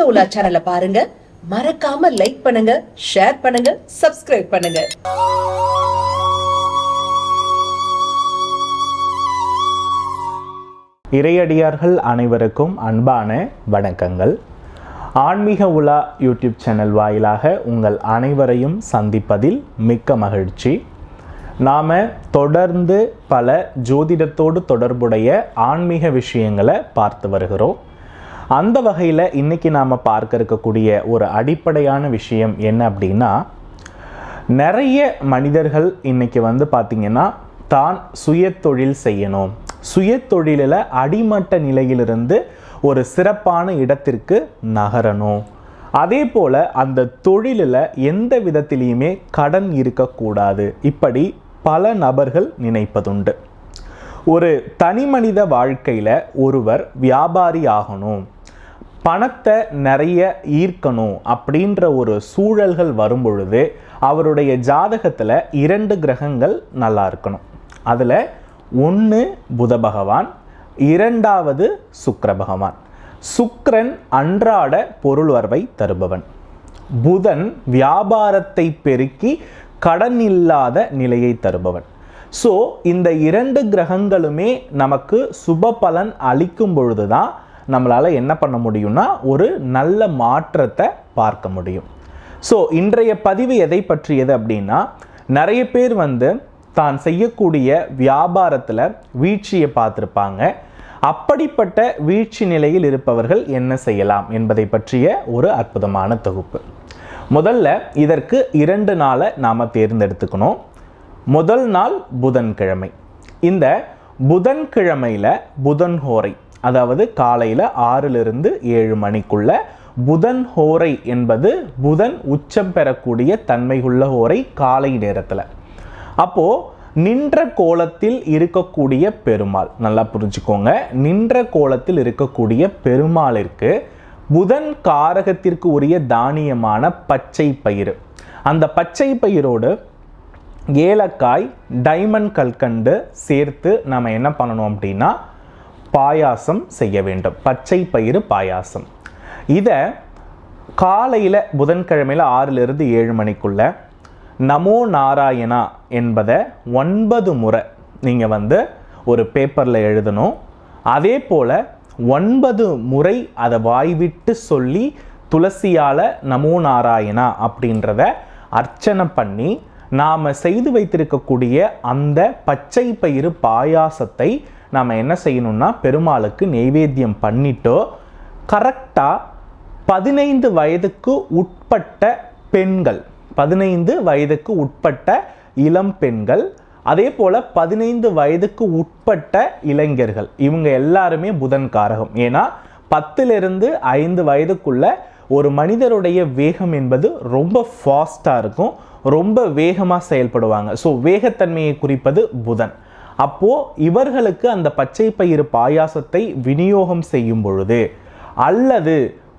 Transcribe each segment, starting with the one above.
ஆன்மீக உலா சேனலை பாருங்க, மறக்காம லைக் பண்ணுங்க, ஷேர் பண்ணுங்க, சப்ஸ்கிரைப் பண்ணுங்க. இறையடியார்கள் அனைவருக்கும் அன்பான வணக்கங்கள். ஆன்மீக உலா யூடியூப் சேனல் வாயிலாக உங்கள் அனைவரையும் சந்திப்பதில் மிக்க மகிழ்ச்சி. நாம் தொடர்ந்து பல ஜோதிடத்தோடு தொடர்புடைய ஆன்மீக விஷயங்களை பார்த்து வருகிறோம். அந்த வகையில் இன்றைக்கி நாம் பார்க்க இருக்கக்கூடிய ஒரு அடிப்படையான விஷயம் என்ன அப்படின்னா, நிறைய மனிதர்கள் இன்றைக்கி பார்த்திங்கன்னா தான் சுயத்தொழில் செய்யணும், சுயத்தொழிலில் அடிமட்ட நிலையிலிருந்து ஒரு சிறப்பான இடத்திற்கு நகரணும், அதே போல் அந்த தொழிலில் எந்த விதத்திலையுமே கடன் இருக்கக்கூடாது, இப்படி பல நபர்கள் நினைப்பதுண்டு. ஒரு தனி மனித வாழ்க்கையில் ஒருவர் வியாபாரி ஆகணும், பணத்தை நிறைய ஈர்க்கணும் அப்படின்ற ஒரு சூழல்கள் வரும் பொழுது அவருடைய ஜாதகத்தில் 2 கிரகங்கள் நல்லா இருக்கணும். அதில் ஒன்று புத பகவான், 2வது சுக்கிர பகவான். சுக்கிரன் அன்றாட பொருள் வரவை தருபவன், புதன் வியாபாரத்தை பெருக்கி கடன் இல்லாத நிலையை தருபவன். ஸோ இந்த 2 கிரகங்களுமே நமக்கு சுப பலன் அளிக்கும் பொழுது தான் நம்மளால் என்ன பண்ண முடியும்னா ஒரு நல்ல மாற்றத்தை பார்க்க முடியும். ஸோ இன்றைய பதிவு எதை பற்றியது அப்படின்னா, நிறைய பேர் தான் செய்யக்கூடிய வியாபாரத்தில் வீழ்ச்சியை பார்த்துருப்பாங்க. அப்படிப்பட்ட வீழ்ச்சி நிலையில் இருப்பவர்கள் என்ன செய்யலாம் என்பதை பற்றிய ஒரு அற்புதமான தொகுப்பு. முதல்ல இதற்கு 2 நாளை நாம் தேர்ந்தெடுத்துக்கணும். முதல் நாள் புதன்கிழமை. இந்த புதன்கிழமையில் புதன் ஹோரை, அதாவது காலையில் 6லிருந்து 7 மணிக்குள்ள புதன் ஹோரை என்பது புதன் உச்சம் பெறக்கூடிய தன்மையுள்ள ஹோரை காலை நேரத்தில். அப்போது நின்ற கோலத்தில் இருக்கக்கூடிய பெருமாள், நல்லா புரிஞ்சுக்கோங்க, நின்ற கோலத்தில் இருக்கக்கூடிய பெருமாளிற்கு புதன் காரகத்திற்கு உரிய தானியமான பச்சை பயிறு, அந்த பச்சை பயிரோடு ஏலக்காய், டைமண்ட் கல்கண்டு சேர்த்து நம்ம என்ன பண்ணணும் அப்படின்னா பாயாசம் செய்ய வேண்டும். பச்சை பயிறு பாயாசம். இதை காலையில் புதன்கிழமையில் 6லிருந்து 7 மணிக்குள்ள நமோ நாராயணா என்பதை 9 முறை நீங்கள் ஒரு பேப்பரில் எழுதணும். அதே போல் 9 முறை அதை வாய்விட்டு சொல்லி துளசியால் நமோ நாராயணா அப்படின்றத அர்ச்சனை பண்ணி நாம் செய்து வைத்திருக்கக்கூடிய அந்த பச்சை பயிறு பாயாசத்தை நாம் என்ன செய்யணும்னா பெருமாளுக்கு நெய்வேத்தியம் பண்ணிட்டோ, கரெக்டாக 15 வயதுக்கு உட்பட்ட பெண்கள், 15 வயதுக்கு உட்பட்ட இளம் பெண்கள், அதே போல் 15 வயதுக்கு உட்பட்ட இளைஞர்கள், இவங்க எல்லாருமே புதன் காரகம். ஏன்னா 10லிருந்து 5 வயதுக்குள்ள ஒரு மனிதருடைய வேகம் என்பது ரொம்ப ஃபாஸ்ட்டாக இருக்கும், ரொம்ப வேகமாக செயல்படுவாங்க. ஸோ வேகத்தன்மையை குறிப்பது புதன். அப்போது இவர்களுக்கு அந்த பச்சை பயிறு பாயாசத்தை விநியோகம் செய்யும் பொழுது, அல்லது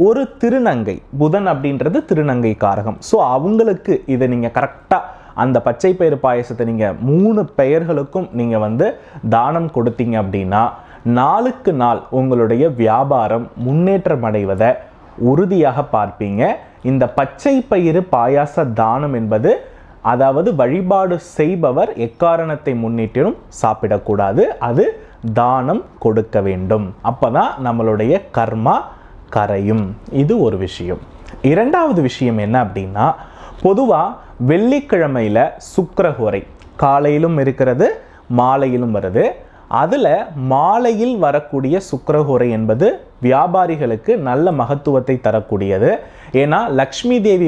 ஒரு திருநங்கை, புதன் அப்படின்றது திருநங்கை காரகம், ஸோ அவங்களுக்கு இதை நீங்கள் கரெக்டாக அந்த பச்சை பயிறு பாயசத்தை நீங்கள் 3 பெயர்களுக்கும் நீங்கள் தானம் கொடுத்தீங்க அப்படின்னா நாளுக்கு நாள் உங்களுடைய வியாபாரம் முன்னேற்றம் அடைவதை உறுதியாக பார்ப்பீங்க. இந்த பச்சை பயிறு பாயாச தானம் என்பது, அதாவது வழிபாடு செய்பவர் எக்காரணத்தை முன்னிட்டும் சாப்பிடக்கூடாது, அது தானம் கொடுக்க வேண்டும். அப்போதான் நம்மளுடைய கர்மா கரையும். இது ஒரு விஷயம். 2வது விஷயம் என்ன அப்படின்னா, பொதுவாக வெள்ளிக்கிழமையில் சுக்கிரஹோரை காலையிலும் இருக்கிறது, மாலையிலும் வருது. அதில் மாலையில் வரக்கூடிய சுக்கிரஹோரை என்பது வியாபாரிகளுக்கு நல்ல மகத்துவத்தை தரக்கூடியது. ஏன்னா லக்ஷ்மி தேவி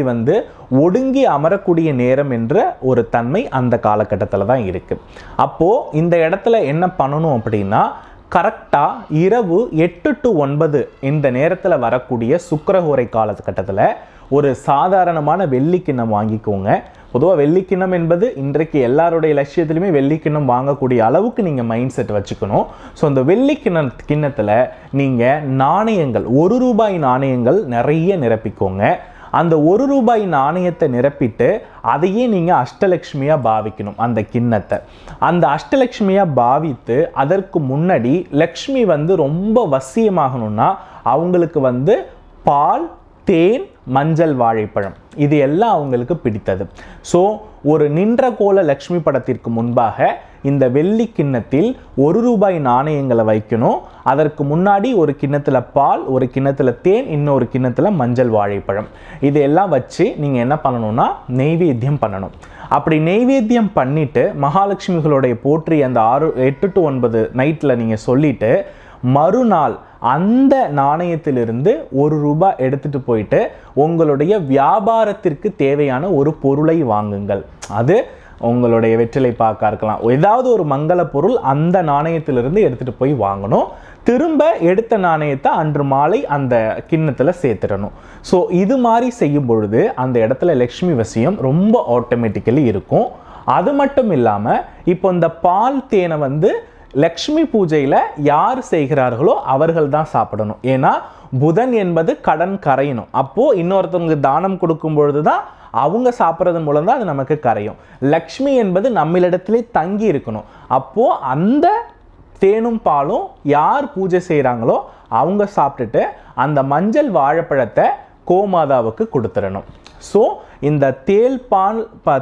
ஒடுங்கி அமரக்கூடிய நேரம் என்ற ஒரு தன்மை அந்த காலகட்டத்தில் தான் இருக்குது. அப்போது இந்த இடத்துல என்ன பண்ணணும் அப்படின்னா, கரெக்டாக இரவு 8 to 9 இந்த நேரத்தில் வரக்கூடிய சுக்கிரஹோரை காலகட்டத்தில் ஒரு சாதாரணமான வெள்ளிக்கிண்ணம் வாங்கிக்கோங்க. பொதுவாக வெள்ளிக்கிண்ணம் என்பது இன்றைக்கு எல்லாருடைய லட்சியத்திலுமே வெள்ளிக்கிண்ணம் வாங்கக்கூடிய அளவுக்கு நீங்கள் மைண்ட் செட் வச்சுக்கணும். ஸோ அந்த கிண்ணத்தில் நீங்கள் நாணயங்கள், 1 ரூபாய் நாணயங்கள் நிறைய நிரப்பிக்கோங்க. அந்த 1 ரூபாய் நாணயத்தை நிரப்பிட்டு அதையே நீங்கள் அஷ்டலட்சுமியாக பாவிக்கணும். அந்த கிண்ணத்தை அந்த அஷ்டலட்சுமியாக பாவித்து அதற்கு முன்னாடி லக்ஷ்மி ரொம்ப வசியமாகணும்னா அவங்களுக்கு பால், தேன், மஞ்சள் வாழைப்பழம் இது எல்லாம் அவங்களுக்கு பிடித்தது. ஸோ ஒரு நின்ற கோல லக்ஷ்மி படத்திற்கு முன்பாக இந்த வெள்ளி கிண்ணத்தில் ₹1 நாணயங்களை வைக்கணும். அதற்கு முன்னாடி ஒரு கிண்ணத்தில் பால், ஒரு கிண்ணத்தில் தேன், இன்னொரு கிண்ணத்தில் மஞ்சள் வாழைப்பழம் இது எல்லாம் வச்சு நீங்கள் என்ன பண்ணணும்னா நெய்வேத்தியம் பண்ணணும். அப்படி நெய்வேத்தியம் பண்ணிட்டு மகாலட்சுமிகளுடைய போற்றி அந்த 8 to 9 நைட்டில் நீங்கள் சொல்லிட்டு மறுநாள் அந்த நாணயத்திலிருந்து ₹1 எடுத்துட்டு போயிட்டு உங்களுடைய வியாபாரத்திற்கு தேவையான ஒரு பொருளை வாங்குங்கள். அது உங்களுடைய வெற்றிலை பாக்கா இருக்கலாம், ஏதாவது ஒரு மங்கள பொருள் அந்த நாணயத்திலிருந்து எடுத்துட்டு போய் வாங்கணும். திரும்ப எடுத்த நாணயத்தை அன்று மாலை அந்த கிண்ணத்தில் சேர்த்துடணும். ஸோ இது மாதிரி செய்யும் பொழுது அந்த இடத்துல லக்ஷ்மி வசியம் ரொம்ப ஆட்டோமேட்டிக்கலி இருக்கும். அது மட்டும் இல்லாமல் இப்போ இந்த பால் தேனை லக்ஷ்மி பூஜையில் யார் செய்கிறார்களோ அவர்கள் தான் சாப்பிடணும். ஏன்னா புதன் என்பது கடன் கரையணும். அப்போது இன்னொருத்தவங்க தானம் கொடுக்கும் பொழுது தான் அவங்க சாப்பிட்றது மூலம் தான் அது நமக்கு கரையும். லக்ஷ்மி என்பது நம்மளிடத்திலே தங்கி இருக்கணும். அப்போது அந்த தேனும் பாலும் யார் பூஜை செய்கிறாங்களோ அவங்க சாப்பிட்டுட்டு அந்த மஞ்சள் வாழைப்பழத்தை கோமாதாவுக்கு கொடுத்துடணும். ஸோ இந்த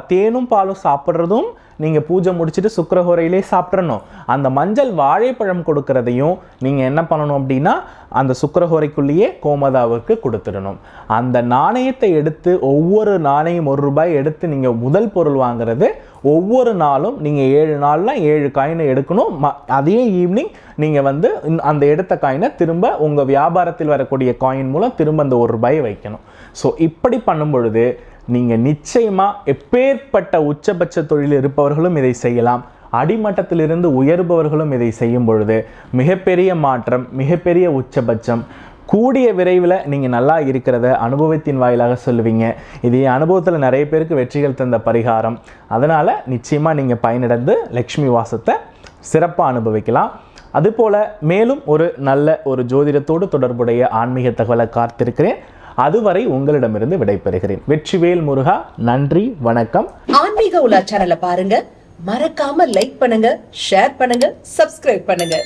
தேனும் பாலும் சாப்பிட்றதும் நீங்கள் பூஜை முடிச்சுட்டு சுக்கிரஹோரையிலே சாப்பிட்றணும். அந்த மஞ்சள் வாழைப்பழம் கொடுக்கறதையும் நீங்கள் என்ன பண்ணணும் அப்படின்னா அந்த சுக்கிரஹோரைக்குள்ளேயே கோமாதாவுக்கு கொடுத்துடணும். அந்த நாணயத்தை எடுத்து ஒவ்வொரு நாணயம் ₹1 எடுத்து நீங்கள் முதல் பொருள் வாங்குறது ஒவ்வொரு நாளும் நீங்கள் 7 நாள்னா 7 காயினை எடுக்கணும். அதே ஈவினிங் நீங்கள் அந்த எடுத்த காயினை திரும்ப உங்கள் வியாபாரத்தில் வரக்கூடிய காயின் மூலம் திரும்ப அந்த ₹1 வைக்கணும். ஸோ இப்படி பண்ணும் பொழுது நீங்கள் நிச்சயமாக எப்பேற்பட்ட உச்சபட்ச தொழில் இருப்பவர்களும் இதை செய்யலாம். அடிமட்டத்திலிருந்து உயர்பவர்களும் இதை செய்யும் பொழுது மிகப்பெரிய மாற்றம், மிகப்பெரிய உச்சபட்சம். கூடிய விரைவில் நீங்கள் நல்லா இருக்கிறத அனுபவத்தின் வாயிலாக சொல்லுவீங்க. இது அனுபவத்தில் நிறைய பேருக்கு வெற்றிகள் தந்த பரிகாரம். அதனால் நிச்சயமாக நீங்கள் பயனடைந்து லக்ஷ்மி வாசத்தை சிறப்பாக அனுபவிக்கலாம். அதுபோல் மேலும் ஒரு நல்ல ஒரு ஜோதிடத்தோடு தொடர்புடைய ஆன்மீக தகவலை காத்திருக்கிறேன். அதுவரை உங்களிடமிருந்து விடைபெறுகிறேன். வெற்றிவேல் முருகா. நன்றி, வணக்கம். ஆன்மீக உலா சேனலை பாருங்க, மறக்காம லைக் பண்ணுங்க, ஷேர் பண்ணுங்க, சப்ஸ்கிரைப் பண்ணுங்க.